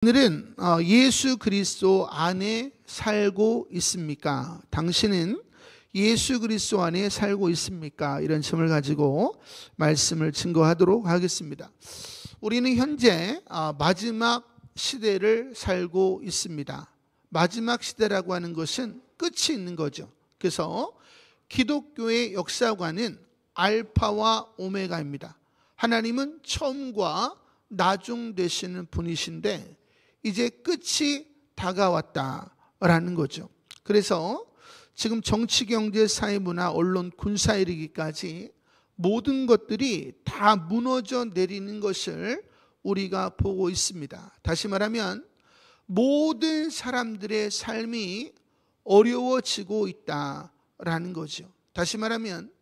오늘은 예수 그리스도 안에 살고 있습니까? 당신은 예수 그리스도 안에 살고 있습니까? 이런 점을 가지고 말씀을 증거하도록 하겠습니다. 우리는 현재 마지막 시대를 살고 있습니다. 마지막 시대라고 하는 것은 끝이 있는 거죠. 그래서 기독교의 역사관은 알파와 오메가입니다. 하나님은 처음과 나중 되시는 분이신데 이제 끝이 다가왔다라는 거죠. 그래서 지금 정치, 경제, 사회, 문화, 언론, 군사 이르기까지 모든 것들이 다 무너져 내리는 것을 우리가 보고 있습니다. 다시 말하면 모든 사람들의 삶이 어려워지고 있다라는 거죠. 다시 말하면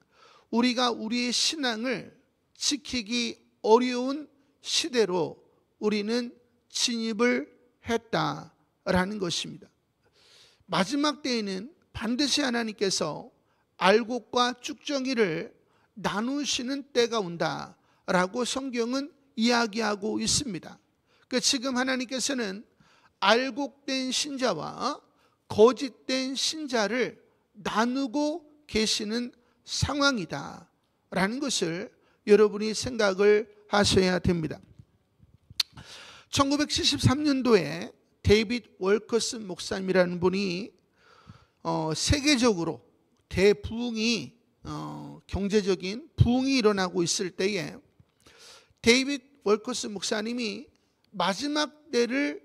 우리가 우리의 신앙을 지키기 어려운 시대로 우리는 진입을 했다라는 것입니다. 마지막 때에는 반드시 하나님께서 알곡과 쭉정이를 나누시는 때가 온다라고 성경은 이야기하고 있습니다. 그러니까 지금 하나님께서는 알곡된 신자와 거짓된 신자를 나누고 계시는 상황이다라는 것을 여러분이 생각을 하셔야 됩니다. 1973년도에 데이빗 월커스 목사님이라는 분이 세계적으로 대부흥이 경제적인 부흥이 일어나고 있을 때에 데이빗 월커스 목사님이 마지막 때를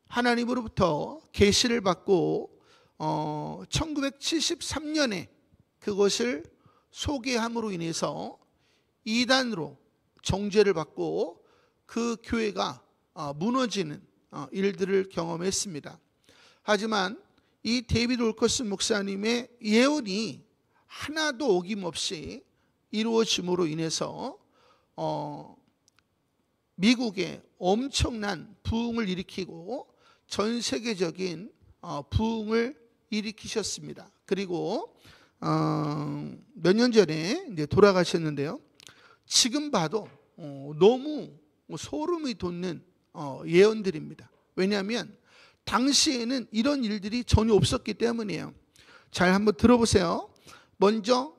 하나님으로부터 계시를 받고 1973년에 그것을 소개함으로 인해서 이단으로 정죄를 받고 그 교회가 무너지는 일들을 경험했습니다. 하지만 이 데이빗 월커스 목사님의 예언이 하나도 어김없이 이루어짐으로 인해서 미국에 엄청난 부흥을 일으키고 전 세계적인 부흥을 일으키셨습니다. 그리고 몇 년 전에 이제 돌아가셨는데요. 지금 봐도 너무 소름이 돋는 예언들입니다. 왜냐하면 당시에는 이런 일들이 전혀 없었기 때문이에요. 잘 한번 들어보세요. 먼저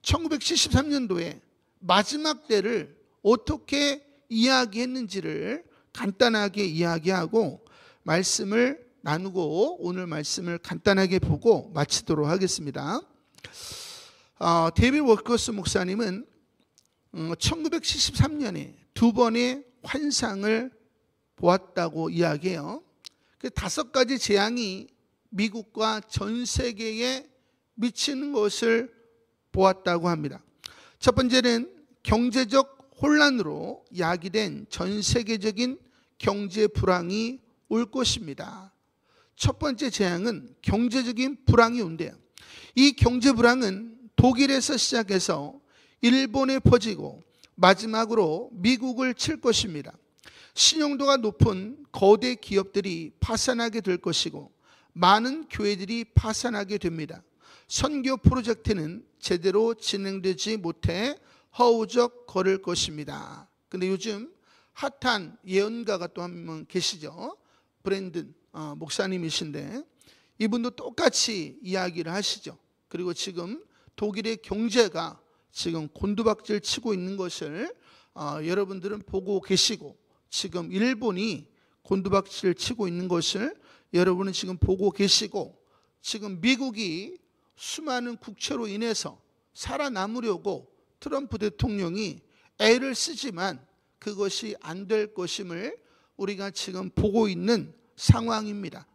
1973년도에 마지막 때를 어떻게 이야기했는지를 간단하게 이야기하고 말씀을 나누고 오늘 말씀을 간단하게 보고 마치도록 하겠습니다. 데이빗 월커스 목사님은 1973년에 두 번의 환상을 보았다고 이야기해요. 그 5가지 재앙이 미국과 전 세계에 미치는 것을 보았다고 합니다. 첫 번째는 경제적 혼란으로 야기된 전 세계적인 경제 불황이 올 것입니다. 첫 번째 재앙은 경제적인 불황이 온대요. 이 경제 불황은 독일에서 시작해서 일본에 퍼지고 마지막으로 미국을 칠 것입니다. 신용도가 높은 거대 기업들이 파산하게 될 것이고 많은 교회들이 파산하게 됩니다. 선교 프로젝트는 제대로 진행되지 못해 허우적거릴 것입니다. 근데 요즘 핫한 예언가가 또 한 명 계시죠. 브랜든 목사님이신데 이분도 똑같이 이야기를 하시죠. 그리고 지금 독일의 경제가 지금 곤두박질 치고 있는 것을 여러분들은 보고 계시고 지금 일본이 곤두박질 치고 있는 것을 여러분은 지금 보고 계시고 지금 미국이 수많은 국채로 인해서 살아남으려고 트럼프 대통령이 애를 쓰지만 그것이 안 될 것임을 우리가 지금 보고 있는 상황입니다.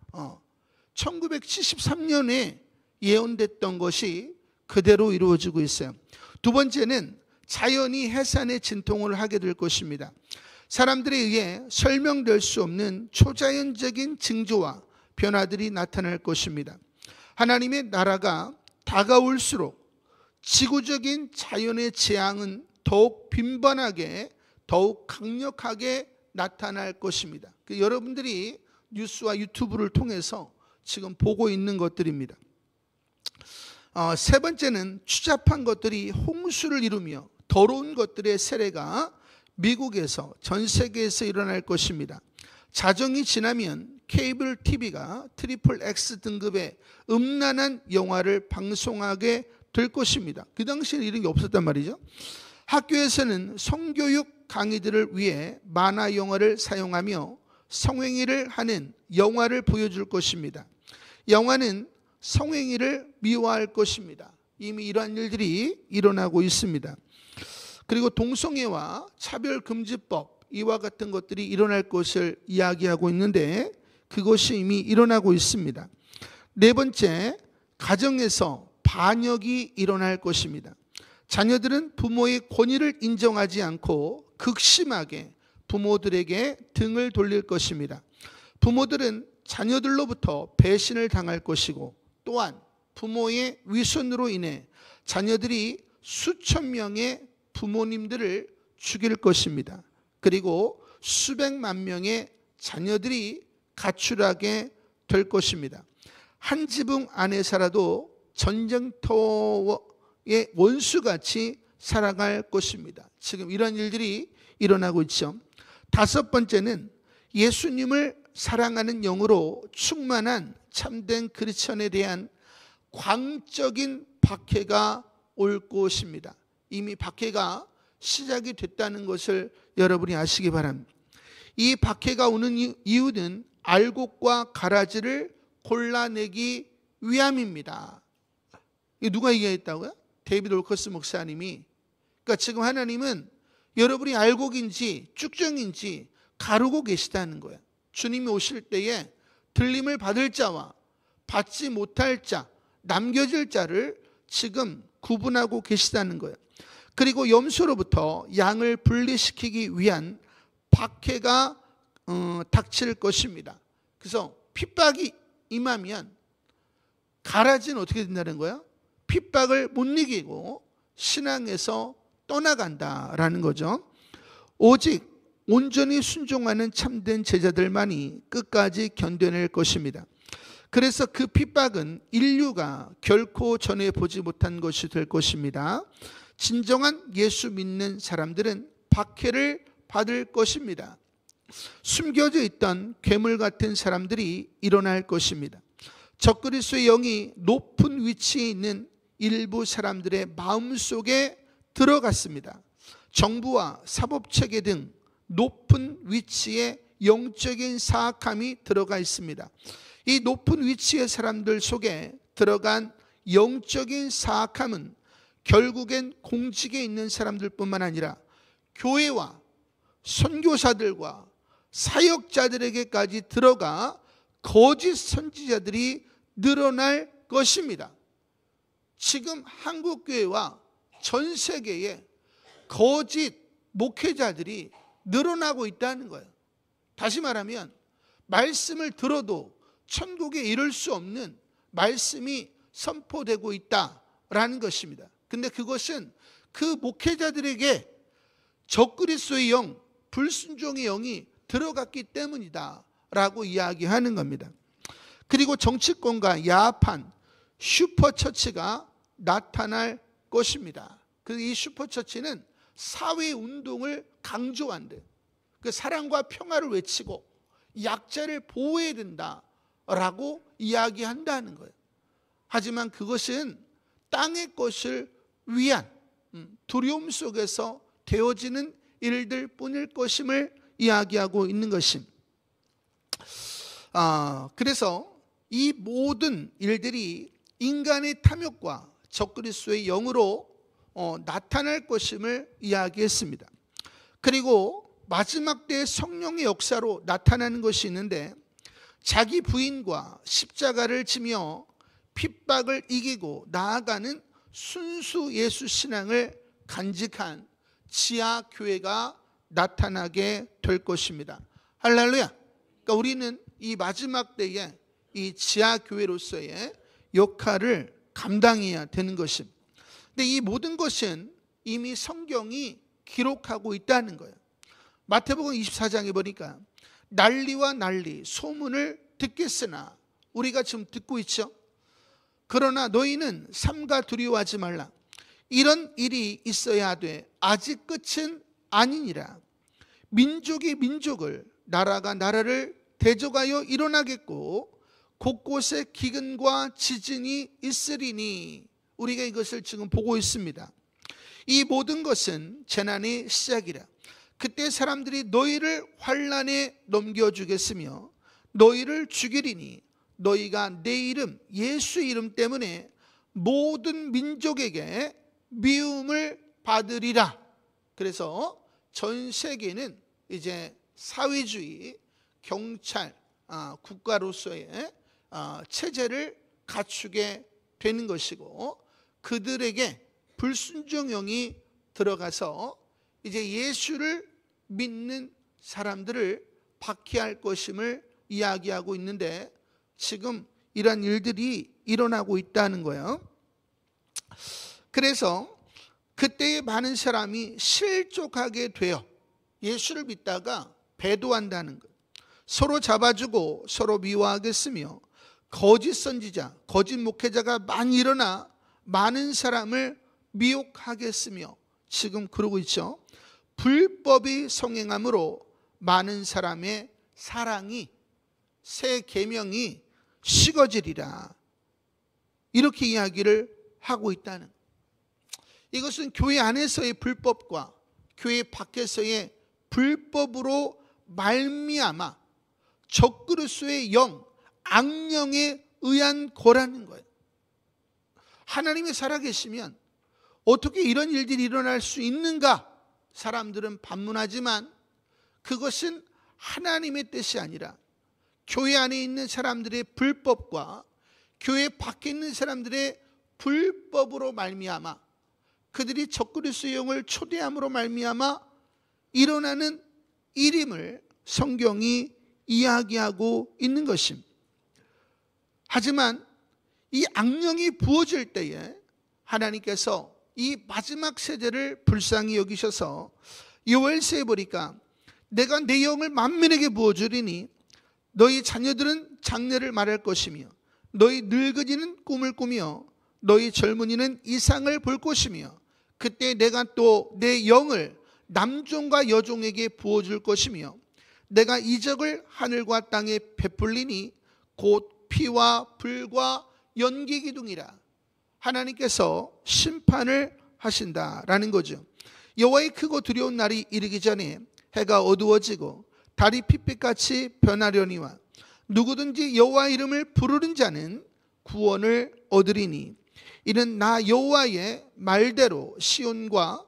1973년에 예언됐던 것이 그대로 이루어지고 있어요. 두 번째는 자연이 해산의 진통을 하게 될 것입니다. 사람들에 의해 설명될 수 없는 초자연적인 징조와 변화들이 나타날 것입니다. 하나님의 나라가 다가올수록 지구적인 자연의 재앙은 더욱 빈번하게 더욱 강력하게 나타날 것입니다. 여러분들이 뉴스와 유튜브를 통해서 지금 보고 있는 것들입니다. 세 번째는 추잡한 것들이 홍수를 이루며 더러운 것들의 세례가 미국에서 전 세계에서 일어날 것입니다. 자정이 지나면 케이블 TV가 트리플 X 등급의 음란한 영화를 방송하게 될 것입니다. 그 당시에는 이런 게 없었단 말이죠. 학교에서는 성교육 강의들을 위해 만화 영화를 사용하며 성행위를 하는 영화를 보여줄 것입니다. 영화는 성행위를 미화할 것입니다. 이미 이러한 일들이 일어나고 있습니다. 그리고 동성애와 차별금지법, 이와 같은 것들이 일어날 것을 이야기하고 있는데 그것이 이미 일어나고 있습니다. 네 번째, 가정에서 반역이 일어날 것입니다. 자녀들은 부모의 권위를 인정하지 않고 극심하게 부모들에게 등을 돌릴 것입니다. 부모들은 자녀들로부터 배신을 당할 것이고 또한 부모의 위선으로 인해 자녀들이 수천 명의 부모님들을 죽일 것입니다. 그리고 수백만 명의 자녀들이 가출하게 될 것입니다. 한 지붕 안에 살아도 전쟁터의 원수같이 살아갈 것입니다. 지금 이런 일들이 일어나고 있죠. 다섯 번째는 예수님을 사랑하는 영으로 충만한 참된 크리스천에 대한 광적인 박해가 올 것입니다. 이미 박해가 시작이 됐다는 것을 여러분이 아시기 바랍니다. 이 박해가 오는 이유는 알곡과 가라지를 골라내기 위함입니다. 이거 누가 얘기했다고요? 데이비드 올커스 목사님이. 그러니까 지금 하나님은 여러분이 알곡인지 쭉정인지 가르고 계시다는 거예요. 주님이 오실 때에 들림을 받을 자와 받지 못할 자, 남겨질 자를 지금 구분하고 계시다는 거예요. 그리고 염소로부터 양을 분리시키기 위한 박해가 닥칠 것입니다. 그래서 핍박이 임하면 가라지는 어떻게 된다는 거예요? 핍박을 못 이기고 신앙에서 떠나간다라는 거죠. 오직 온전히 순종하는 참된 제자들만이 끝까지 견뎌낼 것입니다. 그래서 그 핍박은 인류가 결코 전해보지 못한 것이 될 것입니다. 진정한 예수 믿는 사람들은 박해를 받을 것입니다. 숨겨져 있던 괴물 같은 사람들이 일어날 것입니다. 적그리스도의 영이 높은 위치에 있는 일부 사람들의 마음속에 들어갔습니다. 정부와 사법체계 등 높은 위치에 영적인 사악함이 들어가 있습니다. 이 높은 위치의 사람들 속에 들어간 영적인 사악함은 결국엔 공직에 있는 사람들뿐만 아니라 교회와 선교사들과 사역자들에게까지 들어가 거짓 선지자들이 늘어날 것입니다. 지금 한국교회와 전 세계에 거짓 목회자들이 늘어나고 있다는 거예요. 다시 말하면 말씀을 들어도 천국에 이를 수 없는 말씀이 선포되고 있다라는 것입니다. 근데 그것은 그 목회자들에게 적그리스도의 영, 불순종의 영이 들어갔기 때문이다 라고 이야기하는 겁니다. 그리고 정치권과 야합한 슈퍼처치가 나타날 것입니다. 이 슈퍼처치는 사회운동을 강조한대. 그 사랑과 평화를 외치고 약자를 보호해야 된다라고 이야기한다는 거예요. 하지만 그것은 땅의 것을 위한 두려움 속에서 되어지는 일들 뿐일 것임을 이야기하고 있는 것입니다. 그래서 이 모든 일들이 인간의 탐욕과 적그리스도의 영으로 나타날 것임을 이야기했습니다. 그리고 마지막 때의 성령의 역사로 나타나는 것이 있는데 자기 부인과 십자가를 지며 핍박을 이기고 나아가는 순수 예수 신앙을 간직한 지하 교회가 나타나게 될 것입니다. 할렐루야. 그러니까 우리는 이 마지막 때에 이 지하 교회로서의 역할을 감당해야 되는 것입니다. 근데 이 모든 것은 이미 성경이 기록하고 있다는 거예요. 마태복음 24장에 보니까 난리와 난리 소문을 듣겠으나 우리가 지금 듣고 있죠. 그러나 너희는 삼가 두려워하지 말라. 이런 일이 있어야 돼. 아직 끝은 아니니라. 민족이 민족을 나라가 나라를 대적하여 일어나겠고 곳곳에 기근과 지진이 있으리니, 우리가 이것을 지금 보고 있습니다. 이 모든 것은 재난의 시작이라. 그때 사람들이 너희를 환난에 넘겨주겠으며 너희를 죽이리니 너희가 내 이름 예수 이름 때문에 모든 민족에게 미움을 받으리라. 그래서 전 세계는 이제 사회주의 경찰 국가로서의 체제를 갖추게 되는 것이고, 그들에게 불순종형이 들어가서 이제 예수를 믿는 사람들을 박해할 것임을 이야기하고 있는데, 지금 이런 일들이 일어나고 있다는 거예요. 그래서 그때의 많은 사람이 실족하게 되어 예수를 믿다가 배도한다는 것, 서로 잡아주고 서로 미워하겠으며 거짓 선지자, 거짓 목회자가 많이 일어나 많은 사람을 미혹하겠으며, 지금 그러고 있죠. 불법이 성행함으로 많은 사람의 사랑이, 새 계명이 식어지리라. 이렇게 이야기를 하고 있다는, 이것은 교회 안에서의 불법과 교회 밖에서의 불법으로 말미암아 적그리스도의 영, 악령에 의한 거라는 거예요. 하나님이 살아계시면 어떻게 이런 일들이 일어날 수 있는가? 사람들은 반문하지만 그것은 하나님의 뜻이 아니라 교회 안에 있는 사람들의 불법과 교회 밖에 있는 사람들의 불법으로 말미암아, 그들이 적그리스도의 영을 초대함으로 말미암아 일어나는 일임을 성경이 이야기하고 있는 것입니다. 하지만 이 악령이 부어질 때에 하나님께서 이 마지막 세대를 불쌍히 여기셔서 요엘서에 보니까 내가 내 영을 만민에게 부어주리니 너희 자녀들은 장래를 말할 것이며 너희 늙은이는 꿈을 꾸며 너희 젊은이는 이상을 볼 것이며 그때 내가 또 내 영을 남종과 여종에게 부어줄 것이며 내가 이적을 하늘과 땅에 베풀리니 곧 피와 불과 연기 기둥이라. 하나님께서 심판을 하신다라는 거죠. 여호와의 크고 두려운 날이 이르기 전에 해가 어두워지고 달이 핏빛같이 변하려니와 누구든지 여호와 이름을 부르는 자는 구원을 얻으리니 이는 나 여호와의 말대로 시온과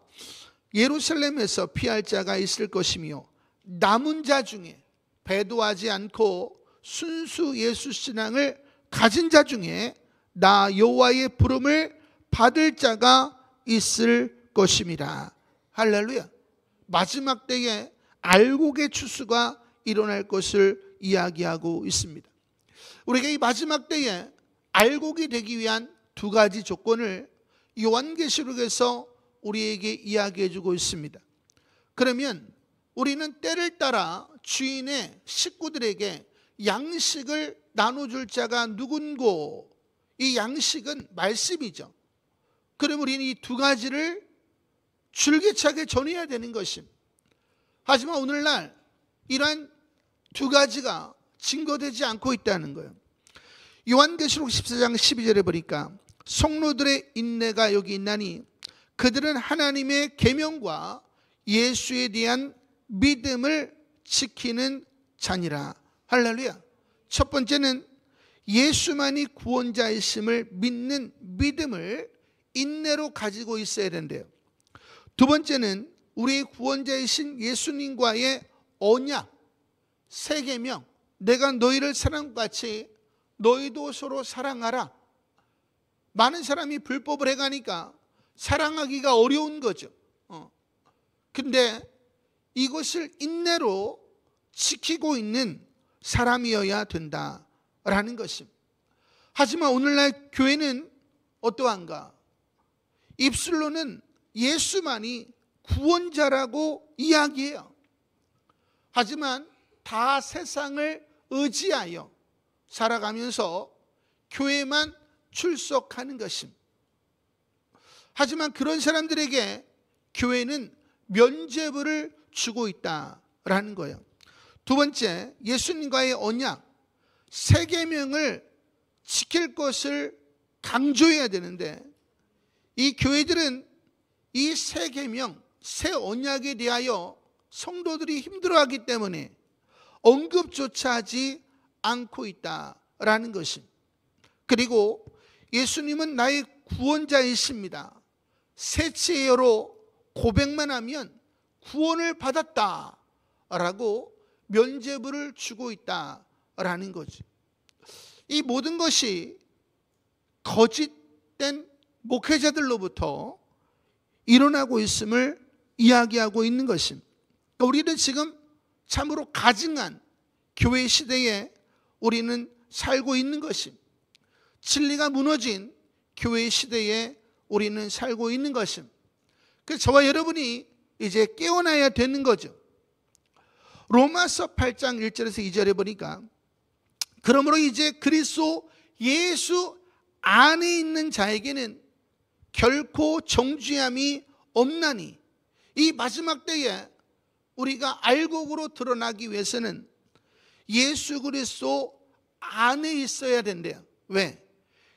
예루살렘에서 피할 자가 있을 것이며 남은 자 중에 배도하지 않고 순수 예수 신앙을 가진 자 중에 나 여호와의 부름을 받을 자가 있을 것임이라. 할렐루야. 마지막 때에 알곡의 추수가 일어날 것을 이야기하고 있습니다. 우리가 이 마지막 때에 알곡이 되기 위한 두 가지 조건을 요한계시록에서 우리에게 이야기해 주고 있습니다. 그러면 우리는 때를 따라 주인의 식구들에게 양식을 나눠줄 자가 누군고? 이 양식은 말씀이죠. 그럼 우리는 이 두 가지를 줄기차게 전해야 되는 것입니다. 하지만 오늘날 이러한 두 가지가 증거되지 않고 있다는 거예요. 요한계시록 14장 12절에 보니까 성로들의 인내가 여기 있나니 그들은 하나님의 계명과 예수에 대한 믿음을 지키는 자니라. 할렐루야. 첫 번째는 예수만이 구원자이심을 믿는 믿음을 인내로 가지고 있어야 된대요. 두 번째는 우리의 구원자이신 예수님과의 언약, 새 계명, 내가 너희를 사랑같이 너희도 서로 사랑하라. 많은 사람이 불법을 해가니까 사랑하기가 어려운 거죠. 근데 이것을 인내로 지키고 있는 사람이어야 된다라는 것입니다. 하지만 오늘날 교회는 어떠한가? 입술로는 예수만이 구원자라고 이야기해요. 하지만 다 세상을 의지하여 살아가면서 교회만 출석하는 것입니다. 하지만 그런 사람들에게 교회는 면죄부를 주고 있다라는 거예요. 두 번째, 예수님과의 언약, 새 계명을 지킬 것을 강조해야 되는데, 이 교회들은 이 새 계명, 새 언약에 대하여 성도들이 힘들어하기 때문에 언급조차 하지 않고 있다라는 것입니다. 그리고 예수님은 나의 구원자이십니다, 새 지혜로 고백만 하면 구원을 받았다라고 면죄부를 주고 있다라는 거지. 이 모든 것이 거짓된 목회자들로부터 일어나고 있음을 이야기하고 있는 것입니다. 그러니까 우리는 지금 참으로 가증한 교회 시대에 우리는 살고 있는 것입니다. 진리가 무너진 교회 시대에 우리는 살고 있는 것입니다. 그래서 저와 여러분이 이제 깨어나야 되는 거죠. 로마서 8장 1절에서 2절에 보니까, 그러므로 이제 그리스도 예수 안에 있는 자에게는 결코 정죄함이 없나니, 이 마지막 때에 우리가 알곡으로 드러나기 위해서는 예수 그리스도 안에 있어야 된대요. 왜?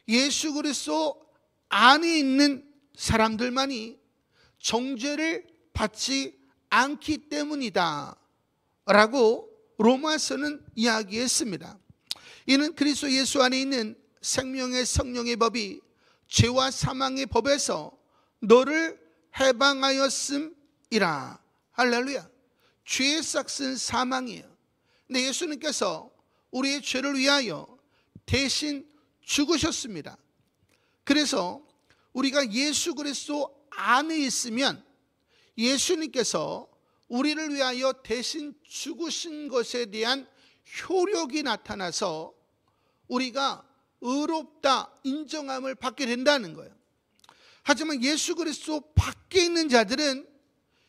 예수 그리스도 안에 있는 사람들만이 정죄를 받지 않기 때문이다 라고 로마서는 이야기했습니다. 이는 그리스도 예수 안에 있는 생명의 성령의 법이 죄와 사망의 법에서 너를 해방하였음이라. 할렐루야. 죄의 삭은 사망이에요. 근데 예수님께서 우리의 죄를 위하여 대신 죽으셨습니다. 그래서 우리가 예수 그리스도 안에 있으면 예수님께서 우리를 위하여 대신 죽으신 것에 대한 효력이 나타나서 우리가 의롭다 인정함을 받게 된다는 거예요. 하지만 예수 그리스도 밖에 있는 자들은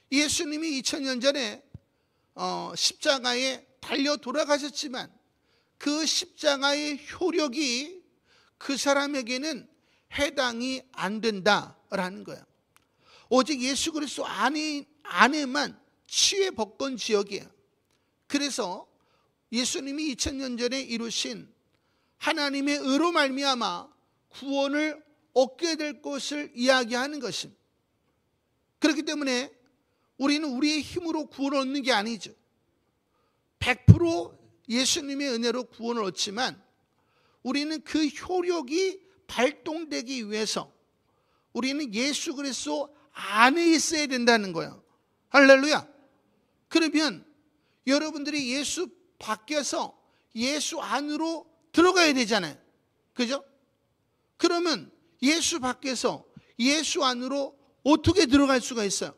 예수님이 2000년 전에 십자가에 달려 돌아가셨지만 그 십자가의 효력이 그 사람에게는 해당이 안 된다라는 거예요. 오직 예수 그리스도 안에만 치유의 법권 지역이에요. 그래서 예수님이 2000년 전에 이루신 하나님의 의로 말미암아 구원을 얻게 될 것을 이야기하는 것입니다. 그렇기 때문에 우리는 우리의 힘으로 구원을 얻는 게 아니죠. 100% 예수님의 은혜로 구원을 얻지만 우리는 그 효력이 발동되기 위해서 우리는 예수 그리스도 안에 있어야 된다는 거예요. 할렐루야. 그러면 여러분들이 예수 밖에서 예수 안으로 들어가야 되잖아요. 그죠? 그러면 예수 밖에서 예수 안으로 어떻게 들어갈 수가 있어요?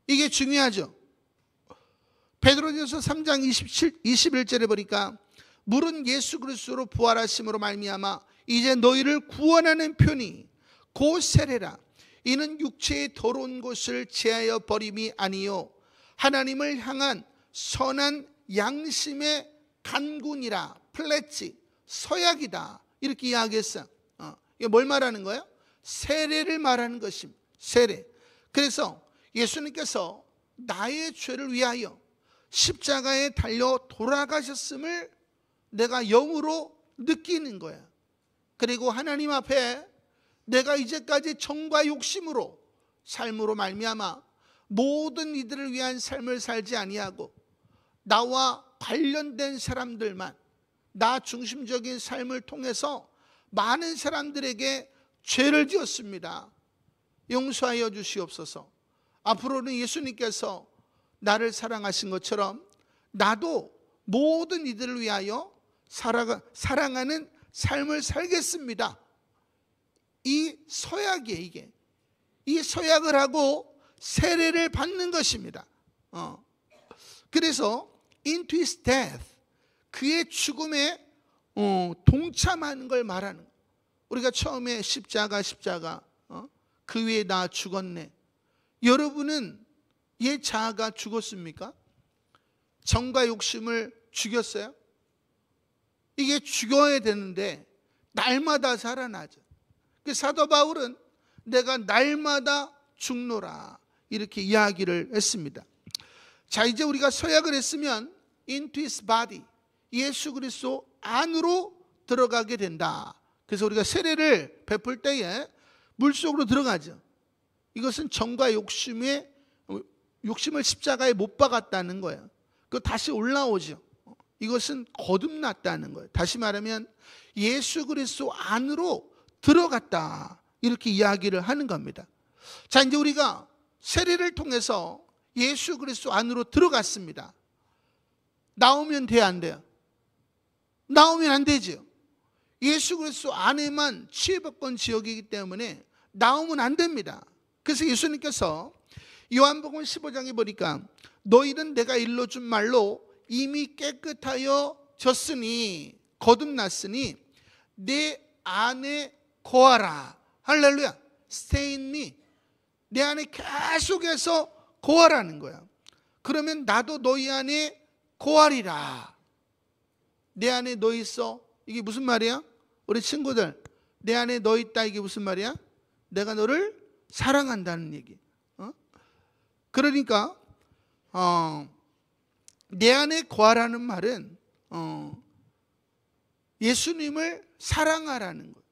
이게 중요하죠. 베드로전서 3장 21절에 보니까 물은 예수 그리스도로 부활하심으로 말미암아 이제 너희를 구원하는 편이 곧 세례라. 이는 육체의 더러운 것을 제하여 버림이 아니요 하나님을 향한 선한 양심의 간군이라. 플랫지, 서약이다. 이렇게 이야기했어요. 이게 뭘 말하는 거예요? 세례를 말하는 것입니다. 세례. 그래서 예수님께서 나의 죄를 위하여 십자가에 달려 돌아가셨음을 내가 영으로 느끼는 거야. 그리고 하나님 앞에 내가 이제까지 정과 욕심으로 삶으로 말미암아 모든 이들을 위한 삶을 살지 아니하고 나와 관련된 사람들만, 나 중심적인 삶을 통해서 많은 사람들에게 죄를 지었습니다. 용서하여 주시옵소서. 앞으로는 예수님께서 나를 사랑하신 것처럼 나도 모든 이들을 위하여 사랑하는 삶을 살겠습니다. 이 서약이에요. 이게 이 서약을 하고 세례를 받는 것입니다. 그래서 into his death, 그의 죽음에 동참하는 걸 말하는 거예요. 우리가 처음에 십자가 그 위에 나 죽었네. 여러분은 옛 자아가 죽었습니까? 정과 욕심을 죽였어요? 이게 죽어야 되는데 날마다 살아나죠. 사도 바울은 내가 날마다 죽노라 이렇게 이야기를 했습니다. 자, 이제 우리가 서약을 했으면 into his body, 예수 그리스도 안으로 들어가게 된다. 그래서 우리가 세례를 베풀 때에 물속으로 들어가죠. 이것은 정과 욕심을 십자가에 못 박았다는 거예요. 그 다시 올라오죠. 이것은 거듭났다는 거예요. 다시 말하면 예수 그리스도 안으로 들어갔다, 이렇게 이야기를 하는 겁니다. 자, 이제 우리가 세례를 통해서 예수 그리스도 안으로 들어갔습니다. 나오면 돼야 안 돼요? 나오면 안 되죠. 예수 그리스도 안에만 치유받은 지역이기 때문에 나오면 안 됩니다. 그래서 예수님께서 요한복음 15장에 보니까 너희는 내가 일러준 말로 이미 깨끗하여 졌으니, 거듭났으니 내 안에 거하라. 할렐루야. Stay in me. 내 안에 계속해서 거하라는 거야. 그러면 나도 너희 안에 거하리라. 내 안에 너 있어. 이게 무슨 말이야? 우리 친구들, 내 안에 너 있다, 이게 무슨 말이야? 내가 너를 사랑한다는 얘기. 그러니까 내 안에 거하라는 말은 예수님을 사랑하라는 거예요.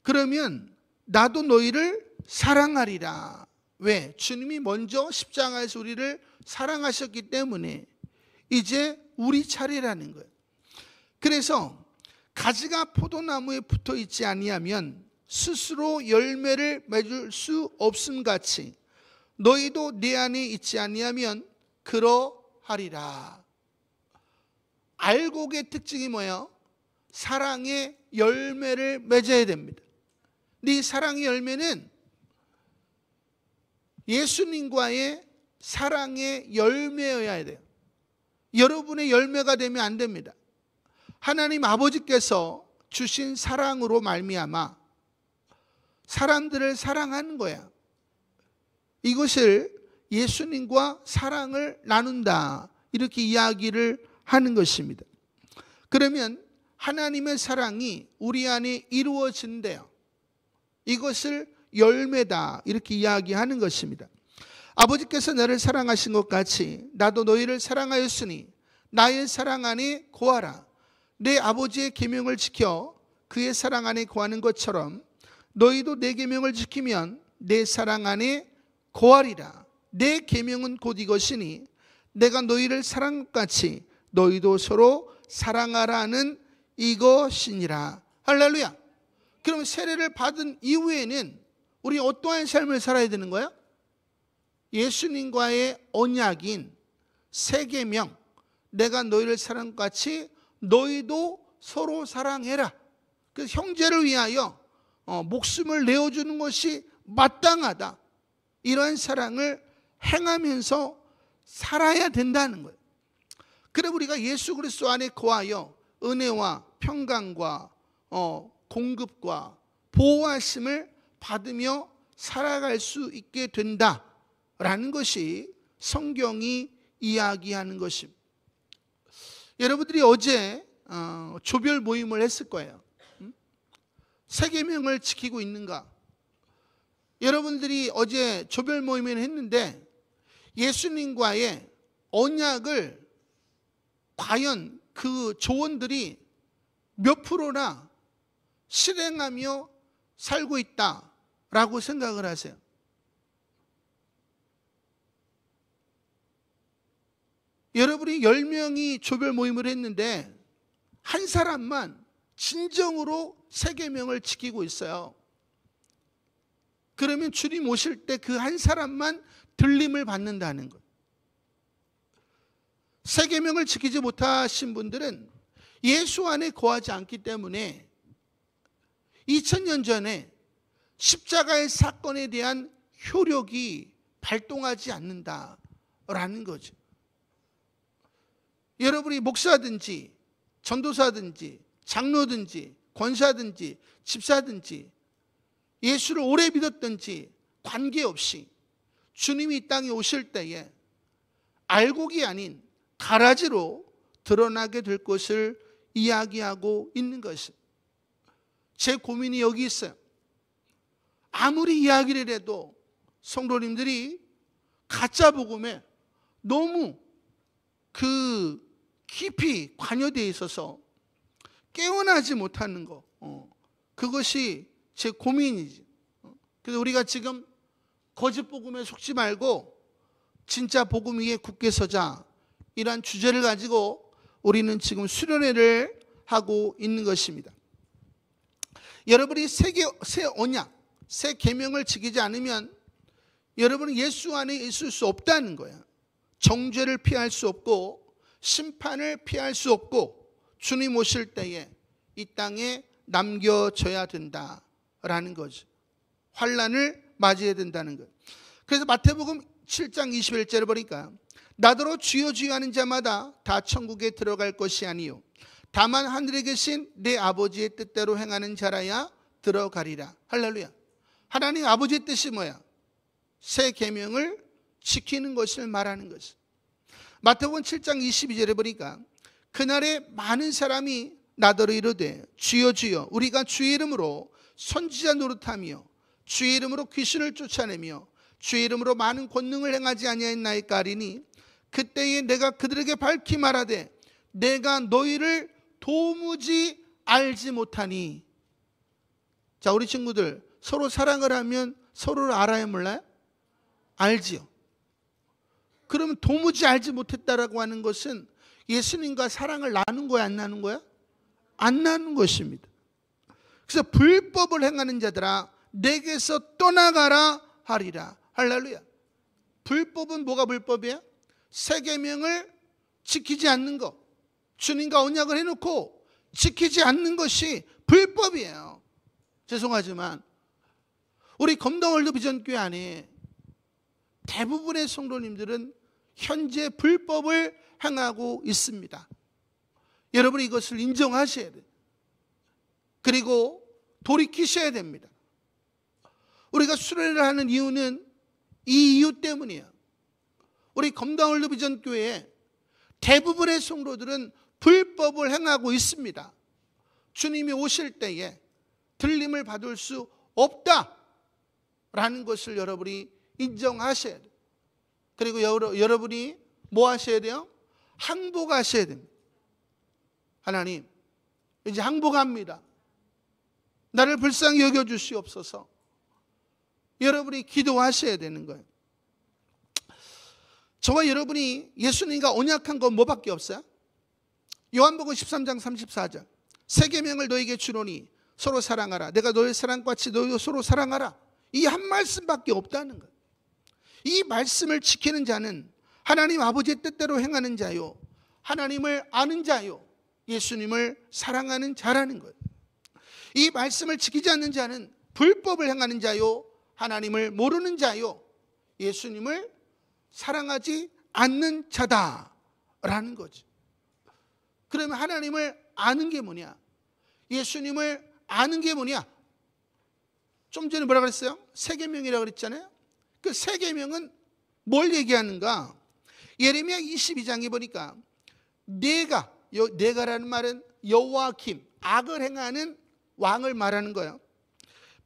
그러면 나도 너희를 사랑하리라. 왜? 주님이 먼저 십자가에서 우리를 사랑하셨기 때문에 이제 우리 차례라는 거예요. 그래서 가지가 포도나무에 붙어 있지 아니하면 스스로 열매를 맺을 수 없음 같이 너희도 내 안에 있지 아니하면 그러하리라. 알곡의 특징이 뭐예요? 사랑의 열매를 맺어야 됩니다. 네 사랑의 열매는 예수님과의 사랑의 열매여야 돼요. 여러분의 열매가 되면 안 됩니다. 하나님 아버지께서 주신 사랑으로 말미암아 사람들을 사랑하는 거야. 이것을 예수님과 사랑을 나눈다, 이렇게 이야기를 하는 것입니다. 그러면 하나님의 사랑이 우리 안에 이루어진대요. 이것을 열매다, 이렇게 이야기하는 것입니다. 아버지께서 나를 사랑하신 것 같이 나도 너희를 사랑하였으니 나의 사랑 안에 거하라. 내 아버지의 계명을 지켜 그의 사랑 안에 거하는 것처럼 너희도 내 계명을 지키면 내 사랑 안에 거하리라. 내 계명은 곧 이것이니 내가 너희를 사랑한 것 같이 너희도 서로 사랑하라는 이것이니라. 할렐루야. 그럼 세례를 받은 이후에는 우리 어떠한 삶을 살아야 되는 거야? 예수님과의 언약인 새 계명, 내가 너희를 사랑한 것 같이 너희도 서로 사랑해라. 그 형제를 위하여 목숨을 내어주는 것이 마땅하다. 이러한 사랑을 행하면서 살아야 된다는 거예요. 그래 우리가 예수 그리스도 안에 거하여 은혜와 평강과 공급과 보호하심을 받으며 살아갈 수 있게 된다라는 것이 성경이 이야기하는 것입니다. 여러분들이 어제 조별 모임을 했을 거예요. 새 계명을 지키고 있는가? 여러분들이 어제 조별 모임을 했는데 예수님과의 언약을 과연 그 조언들이 몇 프로나 실행하며 살고 있다라고 생각을 하세요? 여러분이 10명이 조별 모임을 했는데 한 사람만 진정으로 새 계명을 지키고 있어요. 그러면 주님 오실 때 그 한 사람만 들림을 받는다는 거예요. 새 계명을 지키지 못하신 분들은 예수 안에 거하지 않기 때문에 2000년 전에 십자가의 사건에 대한 효력이 발동하지 않는다라는 거죠. 여러분이 목사든지 전도사든지 장로든지 권사든지 집사든지 예수를 오래 믿었든지 관계없이 주님이 이 땅에 오실 때에 알곡이 아닌 가라지로 드러나게 될 것을 이야기하고 있는 것입니다. 제 고민이 여기 있어요. 아무리 이야기를 해도 성도님들이 가짜 복음에 너무 깊이 관여되어 있어서 깨어나지 못하는 거, 그것이 제 고민이지. 그래서 우리가 지금 거짓 복음에 속지 말고 진짜 복음 위에 굳게 서자, 이러한 주제를 가지고 우리는 지금 수련회를 하고 있는 것입니다. 여러분이 새 언약, 새 계명을 지키지 않으면 여러분은 예수 안에 있을 수 없다는 거야. 정죄를 피할 수 없고 심판을 피할 수 없고 주님 오실 때에 이 땅에 남겨져야 된다라는 거죠. 환난을 맞이해야 된다는 거예요. 그래서 마태복음 7장 21절을 보니까 나더러 주여 주여 하는 자마다 다 천국에 들어갈 것이 아니요 다만 하늘에 계신 내 아버지의 뜻대로 행하는 자라야 들어가리라. 할렐루야. 하나님 아버지의 뜻이 뭐야? 새 계명을 지키는 것을 말하는 것이. 마태복음 7장 22절에 보니까 그날에 많은 사람이 나더러 이르되 주여 주여 우리가 주의 이름으로 선지자 노릇하며 주의 이름으로 귀신을 쫓아내며 주의 이름으로 많은 권능을 행하지 아니하였나이까 하리니 그때에 내가 그들에게 밝히 말하되 내가 너희를 도무지 알지 못하니. 자, 우리 친구들 서로 사랑을 하면 서로를 알아야 몰라요? 알지요. 그러면 도무지 알지 못했다라고 하는 것은 예수님과 사랑을 나눈 거야, 안 나눈 거야? 안 나눈 것입니다. 그래서 불법을 행하는 자들아 내게서 떠나가라 하리라. 할렐루야. 불법은 뭐가 불법이야? 새 계명을 지키지 않는 것, 주님과 언약을 해놓고 지키지 않는 것이 불법이에요. 죄송하지만 우리 검도월드 비전교회 안에 대부분의 성도님들은 현재 불법을 행하고 있습니다. 여러분이 이것을 인정하셔야 돼요. 그리고 돌이키셔야 됩니다. 우리가 수련회를 하는 이유는 이 이유 때문이에요. 우리 검도월드 비전교회에 대부분의 성도들은 불법을 행하고 있습니다. 주님이 오실 때에 들림을 받을 수 없다라는 것을 여러분이 인정하셔야 돼요. 그리고 여러분이 뭐 하셔야 돼요? 항복하셔야 됩니다. 하나님, 이제 항복합니다. 나를 불쌍히 여겨주시옵소서. 여러분이 기도하셔야 되는 거예요. 저와 여러분이 예수님과 언약한 건 뭐밖에 없어요? 요한복음 13장 34절 새 계명을 너에게 주노니 서로 사랑하라. 내가 너의 사랑과 같이 너희도 서로 사랑하라. 이 한 말씀밖에 없다는 거예요. 이 말씀을 지키는 자는 하나님 아버지의 뜻대로 행하는 자요, 하나님을 아는 자요, 예수님을 사랑하는 자라는 거예요. 이 말씀을 지키지 않는 자는 불법을 행하는 자요, 하나님을 모르는 자요, 예수님을 사랑하지 않는 자다라는 거죠. 그러면 하나님을 아는 게 뭐냐? 예수님을 아는 게 뭐냐? 좀 전에 뭐라 그랬어요? 새 계명이라고 그랬잖아요. 그 새 계명은 뭘 얘기하는가? 예레미야 22장에 보니까 내가라는 말은 여호와김, 악을 행하는 왕을 말하는 거예요.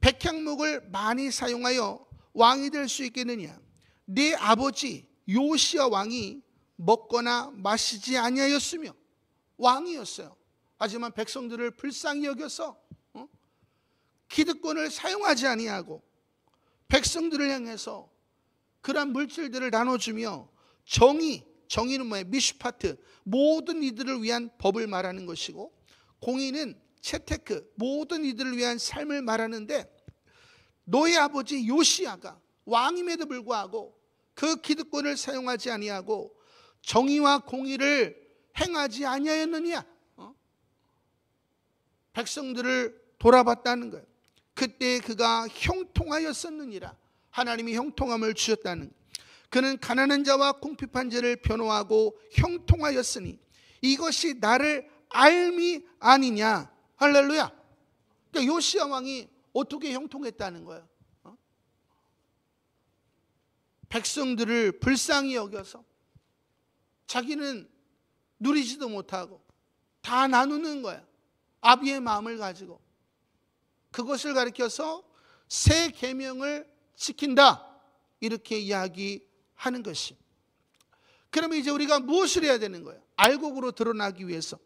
백향목을 많이 사용하여 왕이 될 수 있겠느냐? 네 아버지 요시야 왕이 먹거나 마시지 아니하였으며 왕이었어요. 하지만 백성들을 불쌍히 여겨서 기득권을 사용하지 아니하고 백성들을 향해서 그러한 물질들을 나눠주며 정의는 뭐예요? 미슈파트, 모든 이들을 위한 법을 말하는 것이고, 공의는 채테크, 모든 이들을 위한 삶을 말하는데, 너의 아버지 요시야가 왕임에도 불구하고 그 기득권을 사용하지 아니하고 정의와 공의를 행하지 아니하였느냐? 백성들을 돌아봤다는 거예요. 그때 그가 형통하였었느니라. 하나님이 형통함을 주셨다는 거예요. 그는 가난한 자와 궁핍한 자를 변호하고 형통하였으니 이것이 나를 알미 아니냐. 할렐루야. 그러니까 요시야 왕이 어떻게 형통했다는 거예요? 백성들을 불쌍히 여겨서 자기는 누리지도 못하고 다 나누는 거야. 아비의 마음을 가지고 그것을 가리켜서 새 계명을 지킨다, 이렇게 이야기하는 하는 것이. 그러면 이제 우리가 무엇을 해야 되는 거예요? 알곡으로 드러나기 위해서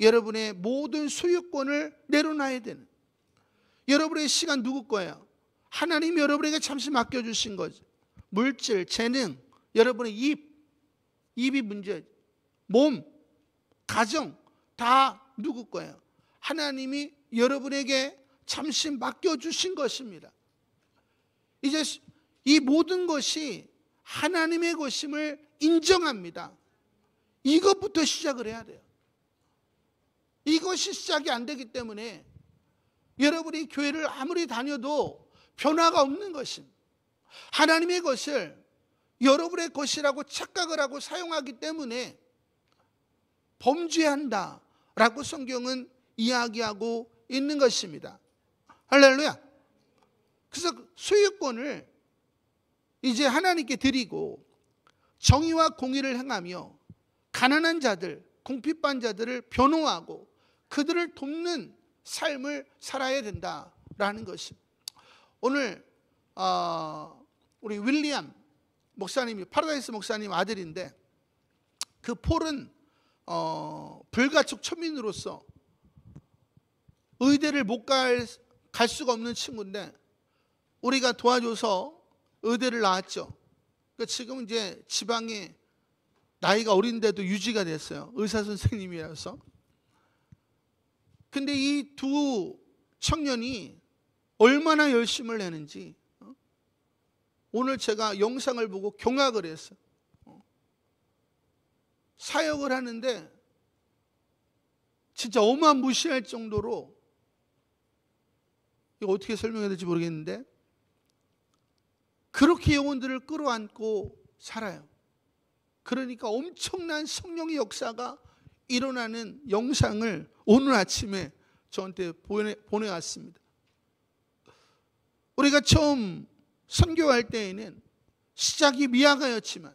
여러분의 모든 소유권을 내려놔야 되는. 여러분의 시간 누구 거예요? 하나님이 여러분에게 잠시 맡겨주신 거죠. 물질, 재능, 여러분의 입이 문제예요. 몸, 가정 다 누구 거예요? 하나님이 여러분에게 잠시 맡겨주신 것입니다. 이제 이 모든 것이 하나님의 것임을 인정합니다. 이것부터 시작을 해야 돼요. 이것이 시작이 안 되기 때문에 여러분이 교회를 아무리 다녀도 변화가 없는 것입니다. 하나님의 것을 여러분의 것이라고 착각을 하고 사용하기 때문에 범죄한다라고 성경은 이야기하고 있는 것입니다. 할렐루야. 그래서 소유권을 이제 하나님께 드리고 정의와 공의를 행하며 가난한 자들, 궁핍한 자들을 변호하고 그들을 돕는 삶을 살아야 된다라는 것입니다. 오늘 우리 윌리엄 목사님이 파라다이스 목사님 아들인데, 그 폴은 불가촉 천민으로서 의대를 못 갈 수가 없는 친구인데 우리가 도와줘서 의대를 나왔죠. 그러니까 지금 이제 지방에 나이가 어린데도 유지가 됐어요. 의사 선생님이라서. 근데 이 두 청년이 얼마나 열심을 내는지 오늘 제가 영상을 보고 경악을 했어요. 사역을 하는데 진짜 어마무시할 정도로, 이거 어떻게 설명해야 될지 모르겠는데 그렇게 영혼들을 끌어안고 살아요. 그러니까 엄청난 성령의 역사가 일어나는 영상을 오늘 아침에 저한테 보내왔습니다. 우리가 처음 선교할 때에는 시작이 미약하였지만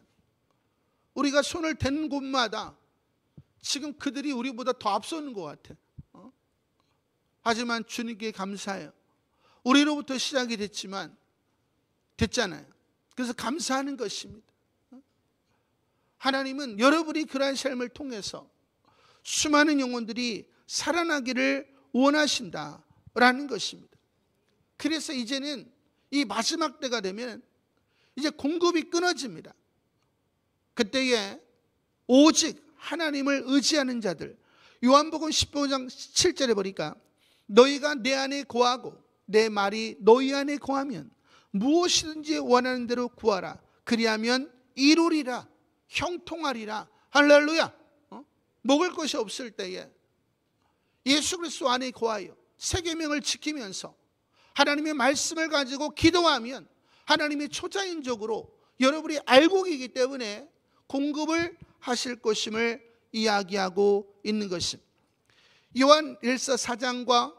우리가 손을 댄 곳마다 지금 그들이 우리보다 더 앞서는 것 같아. 하지만 주님께 감사해요. 우리로부터 시작이 됐잖아요. 그래서 감사하는 것입니다. 하나님은 여러분이 그러한 삶을 통해서 수많은 영혼들이 살아나기를 원하신다라는 것입니다. 그래서 이제는 이 마지막 때가 되면 이제 공급이 끊어집니다. 그때에 오직 하나님을 의지하는 자들, 요한복음 15장 7절에 보니까 너희가 내 안에 거하고 내 말이 너희 안에 거하면 무엇이든지 원하는 대로 구하라. 그리하면 이루리라. 형통하리라. 할렐루야. 먹을 것이 없을 때에 예수 그리스도 안에 거하여 새 계명을 지키면서 하나님의 말씀을 가지고 기도하면 하나님이 초자연적으로 여러분이 알곡이기 때문에 공급을 하실 것임을 이야기하고 있는 것입니다. 요한 1서 4장과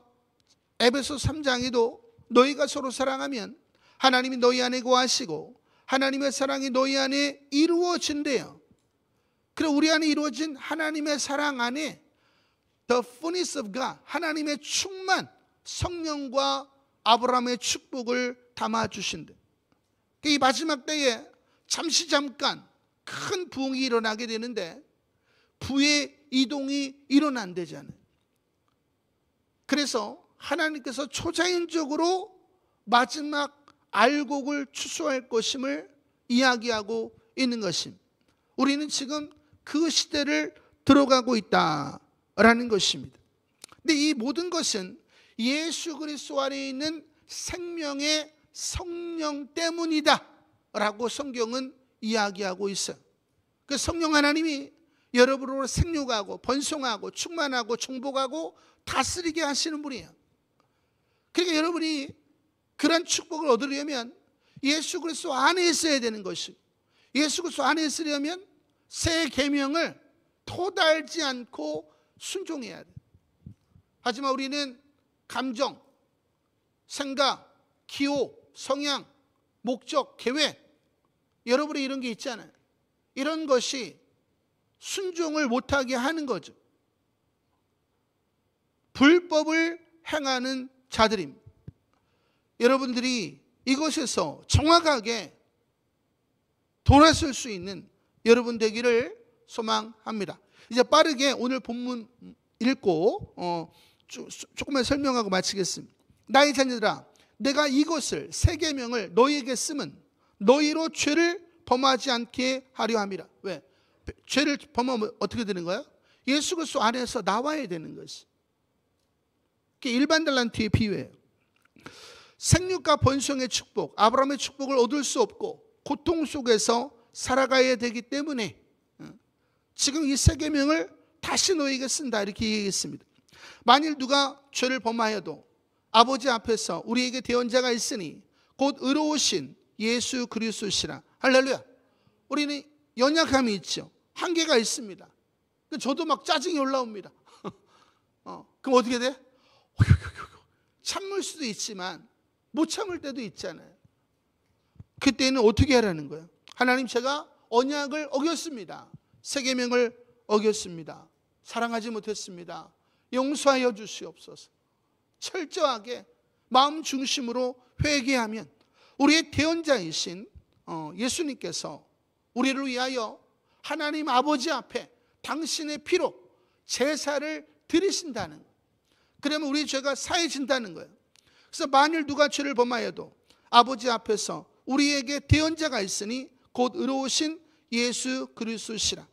에베소 3장에도 너희가 서로 사랑하면 하나님이 너희 안에 거하시고 하나님의 사랑이 너희 안에 이루어진대요. 그래, 우리 안에 이루어진 하나님의 사랑 안에 The fullness of God, 하나님의 충만, 성령과 아브라함의 축복을 담아주신대. 이 마지막 때에 잠깐 큰 부흥이 일어나게 되는데 부의 이동이 일어난대잖아요. 그래서 하나님께서 초자연적으로 마지막 알곡을 추수할 것임을 이야기하고 있는 것입니다. 우리는 지금 그 시대를 들어가고 있다라는 것입니다. 근데 이 모든 것은 예수 그리스도 안에 있는 생명의 성령 때문이다 라고 성경은 이야기하고 있어요. 그 성령 하나님이 여러분으로 생육하고 번성하고 충만하고 정복하고 다스리게 하시는 분이에요. 그러니까 여러분이 그런 축복을 얻으려면 예수 그리스도 안에 있어야 되는 것이고, 예수 그리스도 안에 있으려면 새 계명을 토달지 않고 순종해야 돼. 하지만 우리는 감정, 생각, 기호, 성향, 목적, 계획, 여러분이 이런 게 있잖아요. 이런 것이 순종을 못하게 하는 거죠. 불법을 행하는 자들입니다. 여러분들이 이것에서 정확하게 돌아설 수 있는 여러분 되기를 소망합니다. 이제 빠르게 오늘 본문 읽고 조금만 설명하고 마치겠습니다. 나의 자녀들아, 내가 이것을 새 계명을 너희에게 쓰면 너희로 죄를 범하지 않게 하려 함이라. 왜? 죄를 범하면 어떻게 되는 거야? 예수 그리스도 안에서 나와야 되는 것이. 일반 달란트의 비유예요. 생육과 번성의 축복, 아브라함의 축복을 얻을 수 없고 고통 속에서 살아가야 되기 때문에 지금 이 새 계명을 다시 너희에게 쓴다, 이렇게 얘기했습니다. 만일 누가 죄를 범하여도 아버지 앞에서 우리에게 대언자가 있으니 곧 의로우신 예수 그리스도시라. 할렐루야. 우리는 연약함이 있죠. 한계가 있습니다. 저도 막 짜증이 올라옵니다. 그럼 어떻게 돼? 참을 수도 있지만 못 참을 때도 있잖아요. 그때는 어떻게 하라는 거예요? 하나님, 제가 언약을 어겼습니다. 새 계명을 어겼습니다. 사랑하지 못했습니다. 용서하여 주시옵소서. 철저하게 마음 중심으로 회개하면 우리의 대언자이신 예수님께서 우리를 위하여 하나님 아버지 앞에 당신의 피로 제사를 드리신다는 거예요. 그러면 우리 죄가 사해진다는 거예요. 그래서 만일 누가 죄를 범하여도 아버지 앞에서 우리에게 대언자가 있으니 곧 의로우신 예수 그리스도시라.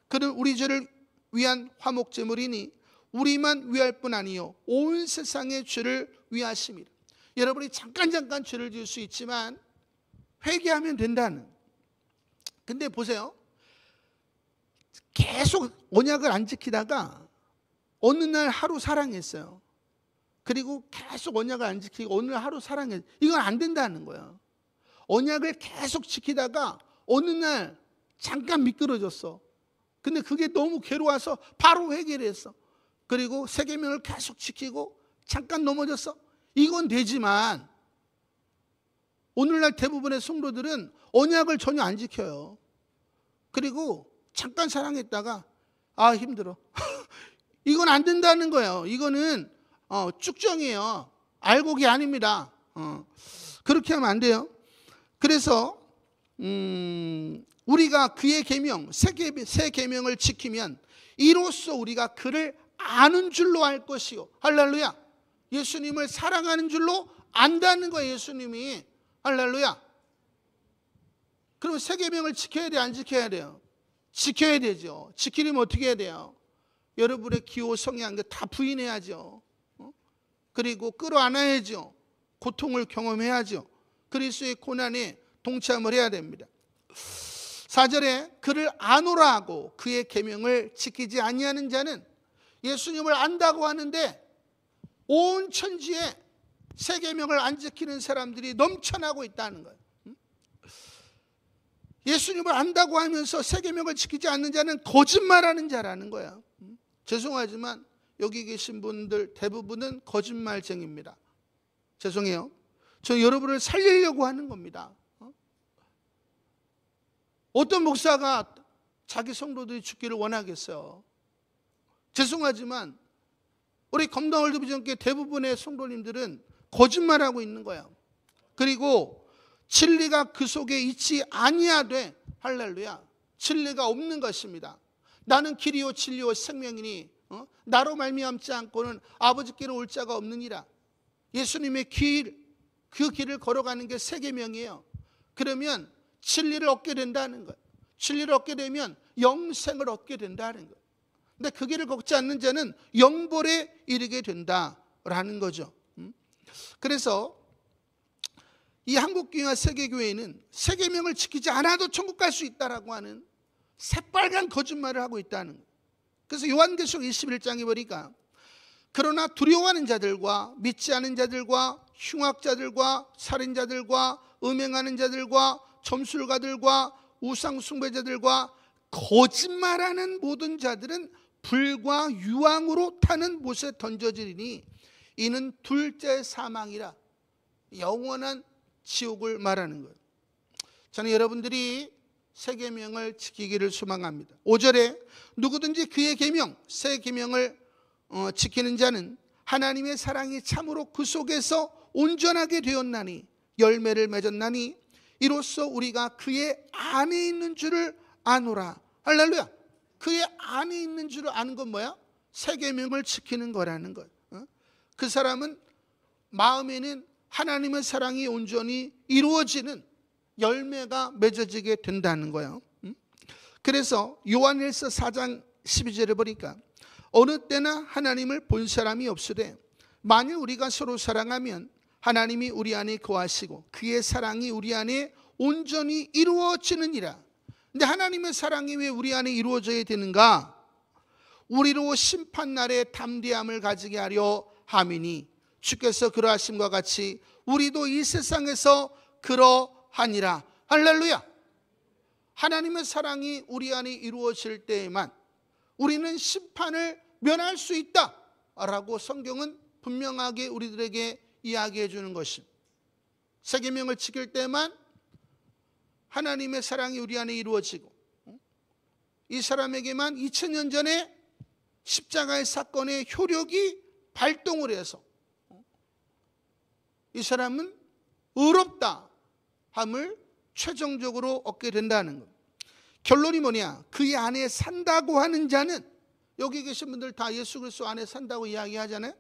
그는 우리 죄를 위한 화목제물이니 우리만 위할 뿐 아니요 온 세상의 죄를 위하심이라. 여러분이 잠깐 죄를 지을 수 있지만 회개하면 된다는. 근데 보세요. 계속 언약을 안 지키다가 어느 날 하루 사랑했어요. 그리고 계속 언약을 안 지키고 어느 날 하루 사랑했어요. 이건 안 된다는 거예요. 언약을 계속 지키다가 어느 날 잠깐 미끄러졌어. 근데 그게 너무 괴로워서 바로 회개를 했어. 그리고 새 계명을 계속 지키고 잠깐 넘어졌어. 이건 되지만 오늘날 대부분의 성도들은 언약을 전혀 안 지켜요. 그리고 잠깐 사랑했다가 힘들어. 이건 안 된다는 거예요. 이거는 쭉정이에요. 알곡이 아닙니다. 그렇게 하면 안 돼요. 그래서 우리가 그의 계명, 새 계명을 지키면 이로써 우리가 그를 아는 줄로 알 것이요. 할렐루야. 예수님을 사랑하는 줄로 안다는 거예요. 예수님이. 할렐루야. 그럼 새 계명을 지켜야 돼, 안 지켜야 돼요? 지켜야 되죠. 지키려면 어떻게 해야 돼요? 여러분의 기호 성향 다 부인해야죠. 그리고 끌어안아야죠. 고통을 경험해야죠. 그리스도의 고난에 동참을 해야 됩니다. 4절에 그를 아노라 하고 그의 계명을 지키지 아니하는 자는 예수님을 안다고 하는데 온 천지에 새 계명을 안 지키는 사람들이 넘쳐나고 있다는 거예요. 예수님을 안다고 하면서 새 계명을 지키지 않는 자는 거짓말하는 자라는 거예요. 죄송하지만 여기 계신 분들 대부분은 거짓말쟁이입니다. 죄송해요. 저 여러분을 살리려고 하는 겁니다. 어떤 목사가 자기 성도들이 죽기를 원하겠어요? 죄송하지만 우리 검단 월드비전교회 대부분의 성도님들은 거짓말하고 있는 거예요. 그리고 진리가 그 속에 있지 아니하되, 할렐루야, 진리가 없는 것입니다. 나는 길이요 진리요 생명이니 나로 말미암지 않고는 아버지께로 올 자가 없느니라. 예수님의 길, 그 길을 걸어가는 게 새 계명이에요. 그러면 진리를 얻게 된다는 거예요. 진리를 얻게 되면 영생을 얻게 된다는 거예요. 근데 그 길을 걷지 않는 자는 영벌에 이르게 된다라는 거죠. 그래서 이 한국교회와 세계교회는 새 계명을 지키지 않아도 천국 갈 수 있다라고 하는 새빨간 거짓말을 하고 있다는 거예요. 그래서 요한계시록 21장에 보니까 그러나 두려워하는 자들과 믿지 않은 자들과 흉악자들과 살인자들과 음행하는 자들과 점술가들과 우상 숭배자들과 거짓말하는 모든 자들은 불과 유황으로 타는 못에 던져지리니 이는 둘째 사망이라. 영원한 지옥을 말하는 거예요. 저는 여러분들이 새 계명을 지키기를 소망합니다. 5절에 누구든지 그의 계명, 새 계명을 지키는 자는 하나님의 사랑이 참으로 그 속에서 온전하게 되었나니 열매를 맺었나니 이로써 우리가 그의 안에 있는 줄을 아노라. 할렐루야. 그의 안에 있는 줄을 아는 건 뭐야? 새 계명을 지키는 거라는 것. 그 사람은 마음에는 하나님의 사랑이 온전히 이루어지는 열매가 맺어지게 된다는 거예요. 그래서 요한일서 4장 12절에 보니까 어느 때나 하나님을 본 사람이 없으되 만일 우리가 서로 사랑하면 하나님이 우리 안에 거하시고 그의 사랑이 우리 안에 온전히 이루어지느니라. 근데 하나님의 사랑이 왜 우리 안에 이루어져야 되는가? 우리로 심판날에 담대함을 가지게 하려 함이니 주께서 그러하심과 같이 우리도 이 세상에서 그러하니라. 할렐루야. 하나님의 사랑이 우리 안에 이루어질 때에만 우리는 심판을 면할 수 있다라고 성경은 분명하게 우리들에게 이야기해 주는 것입니다. 새 계명을 지킬 때만 하나님의 사랑이 우리 안에 이루어지고 이 사람에게만 2000년 전에 십자가의 사건의 효력이 발동을 해서 이 사람은 의롭다 함을 최종적으로 얻게 된다는 것. 결론이 뭐냐? 그의 안에 산다고 하는 자는, 여기 계신 분들 다 예수 그리스도 안에 산다고 이야기하잖아요.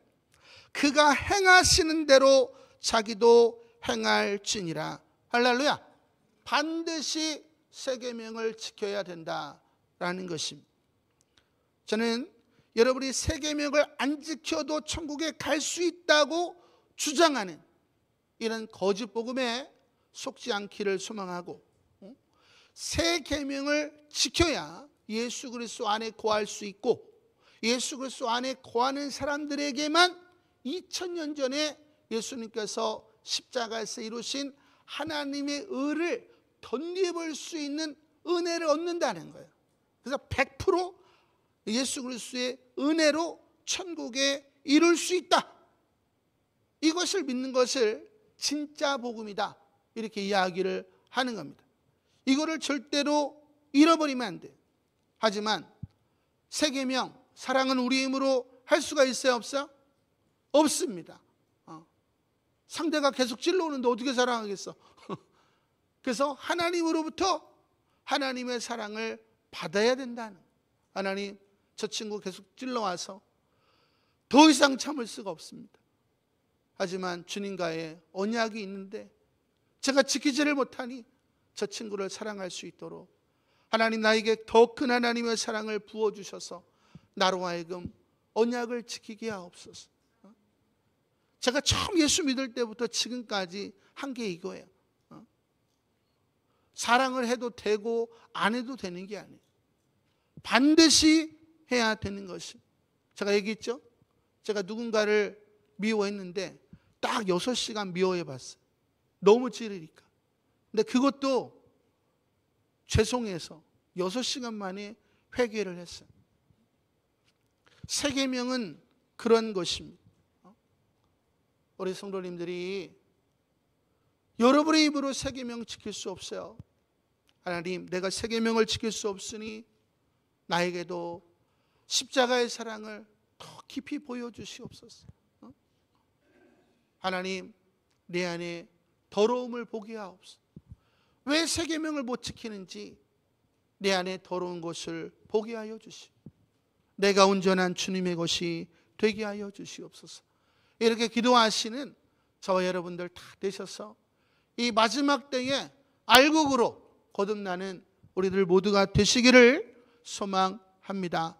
그가 행하시는 대로 자기도 행할지니라. 할렐루야. 반드시 새 계명을 지켜야 된다라는 것입니다. 저는 여러분이 새 계명을 안 지켜도 천국에 갈 수 있다고 주장하는 이런 거짓 복음에 속지 않기를 소망하고, 새 계명을 지켜야 예수 그리스도 안에 거할 수 있고, 예수 그리스도 안에 거하는 사람들에게만 2000년 전에 예수님께서 십자가에서 이루신 하나님의 의를 덧입을 수 있는 은혜를 얻는다는 거예요. 그래서 100% 예수 그리스도의 은혜로 천국에 이룰 수 있다. 이것을 믿는 것을 진짜 복음이다, 이렇게 이야기를 하는 겁니다. 이거를 절대로 잃어버리면 안 돼. 하지만 새 계명, 사랑은 우리의 힘으로 할 수가 있어요, 없어요? 없습니다. 상대가 계속 찔러오는데 어떻게 사랑하겠어? 그래서 하나님으로부터 하나님의 사랑을 받아야 된다는, 하나님 저 친구 계속 찔러와서 더 이상 참을 수가 없습니다. 하지만 주님과의 언약이 있는데 제가 지키지를 못하니 저 친구를 사랑할 수 있도록 하나님 나에게 더 큰 하나님의 사랑을 부어주셔서 나로 하여금 언약을 지키게 하옵소서. 제가 처음 예수 믿을 때부터 지금까지 한 게 이거예요. 사랑을 해도 되고 안 해도 되는 게 아니에요. 반드시 해야 되는 것이. 제가 얘기했죠? 제가 누군가를 미워했는데 딱 6시간 미워해봤어요. 너무 찌르니까. 근데 그것도 죄송해서 6시간 만에 회개를 했어요. 새 계명은 그런 것입니다. 우리 성도님들이 여러분의 입으로 새 계명 지킬 수 없어요. 하나님, 내가 새 계명을 지킬 수 없으니 나에게도 십자가의 사랑을 더 깊이 보여주시옵소서. 하나님, 내 안에 더러움을 보게 하옵소서. 왜 새 계명을 못 지키는지 내 안에 더러운 것을 보게 하여 주시오. 내가 온전한 주님의 것이 되게 하여 주시옵소서. 이렇게 기도하시는 저와 여러분들 다 되셔서 이 마지막 때에 알곡으로 거듭나는 우리들 모두가 되시기를 소망합니다.